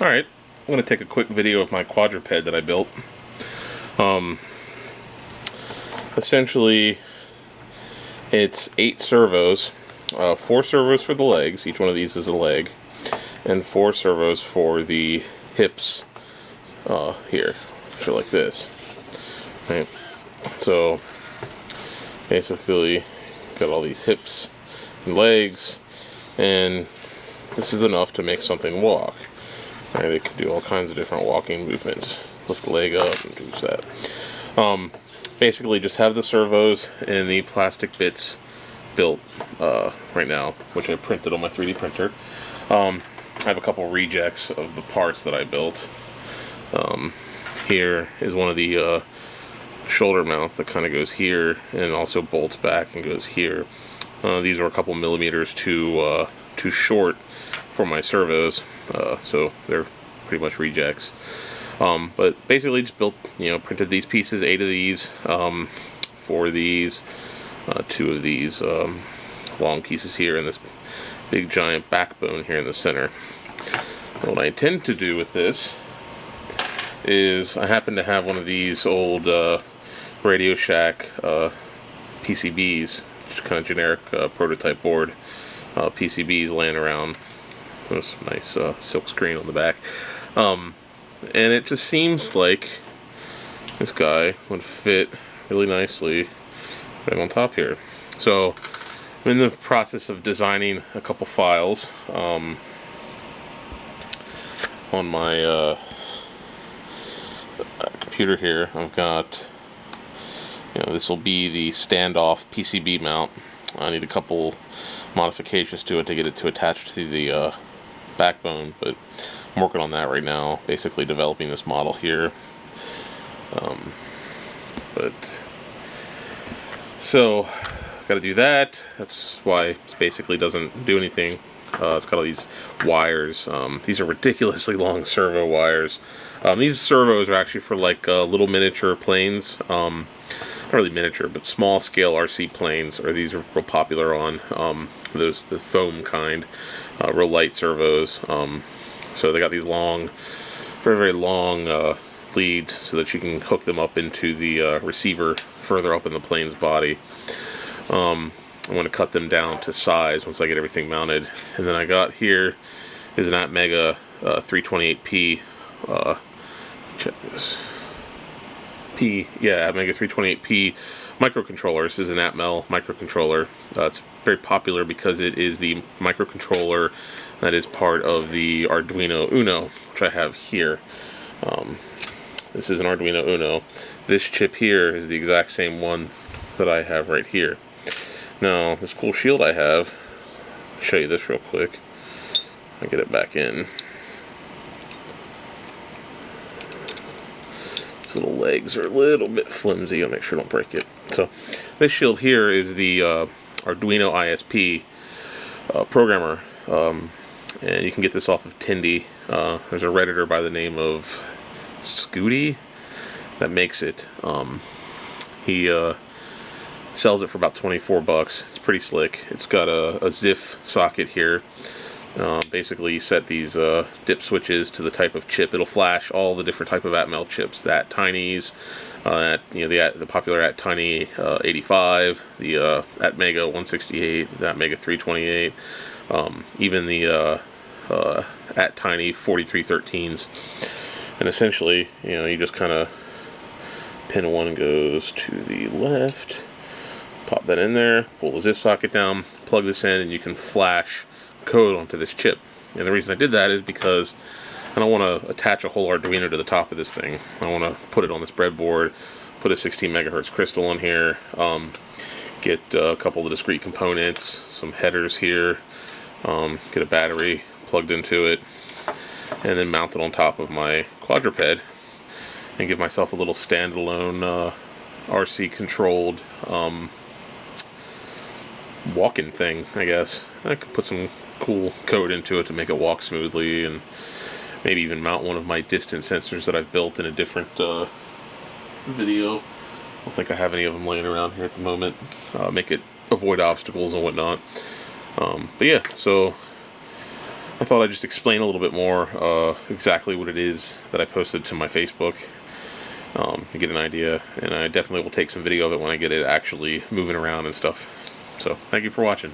Alright, I'm going to take a quick video of my quadruped that I built. Essentially, it's 8 servos, 4 servos for the legs, each one of these is a leg, and 4 servos for the hips here, which are like this. Right? So, basically, got all these hips and legs, and this is enough to make something walk. Right, they can do all kinds of different walking movements. Lift the leg up and do that. Basically, just have the servos and the plastic bits built right now, which I printed on my 3D printer. I have a couple rejects of the parts that I built. Here is one of the shoulder mounts that kind of goes here and also bolts back and goes here. These are a couple millimeters too short for my servos, so they're pretty much rejects. But basically just built, printed these pieces, 8 of these, 4 of these, 2 of these long pieces here, and this big giant backbone here in the center. And what I intend to do with this is, I happen to have one of these old Radio Shack PCBs, just kind of generic prototype board PCBs laying around. This nice silk screen on the back, and it just seems like this guy would fit really nicely right on top here. So I'm in the process of designing a couple files on my computer here. I've got, this will be the standoff PCB mount. I need a couple modifications to it to get it to attach to the backbone, but I'm working on that right now, basically developing this model here. So got to do that. That's why it basically doesn't do anything. It's got all these wires. These are ridiculously long servo wires. These servos are actually for like little miniature planes. Not really miniature, but small scale RC planes, or these are real popular on the foam kind, real light servos. So they got these long, very, very long leads so that you can hook them up into the receiver further up in the plane's body. I'm going to cut them down to size once I get everything mounted. And then I got here is an Atmega 328P. Check this. Atmega 328P microcontroller. This is an Atmel microcontroller. It's very popular because it is the microcontroller that is part of the Arduino Uno, which I have here. This is an Arduino Uno. This chip here is the exact same one that I have right here. Now, this cool shield I have, I'll show you this real quick. I'll get it back in. These little legs are a little bit flimsy. I'll make sure I don't break it. So, this shield here is the Arduino ISP programmer. And you can get this off of Tindy. There's a Redditor by the name of Scooty that makes it. He sells it for about 24 bucks. It's pretty slick. It's got a ZIF socket here. Basically, you set these dip switches to the type of chip. It'll flash all the different type of Atmel chips. The At-Tinys, the popular At-Tiny 85, the Atmega 168, the Atmega 328, even the At-Tiny 4313s. And essentially, you just kind of pin one goes to the left, pop that in there, pull the ZIF socket down, plug this in, and you can flash code onto this chip. And the reason I did that is because I don't want to attach a whole Arduino to the top of this thing. I want to put it on this breadboard, put a 16 megahertz crystal in here, get a couple of discrete components, some headers here, get a battery plugged into it, and then mount it on top of my quadruped and give myself a little standalone RC controlled walk-in thing, I guess. I could put some cool code into it to make it walk smoothly, and maybe even mount one of my distance sensors that I've built in a different video. I don't think I have any of them laying around here at the moment. Make it avoid obstacles and whatnot. But yeah, so I thought I'd just explain a little bit more exactly what it is that I posted to my Facebook. To get an idea, and I definitely will take some video of it when I get it actually moving around and stuff. So, thank you for watching.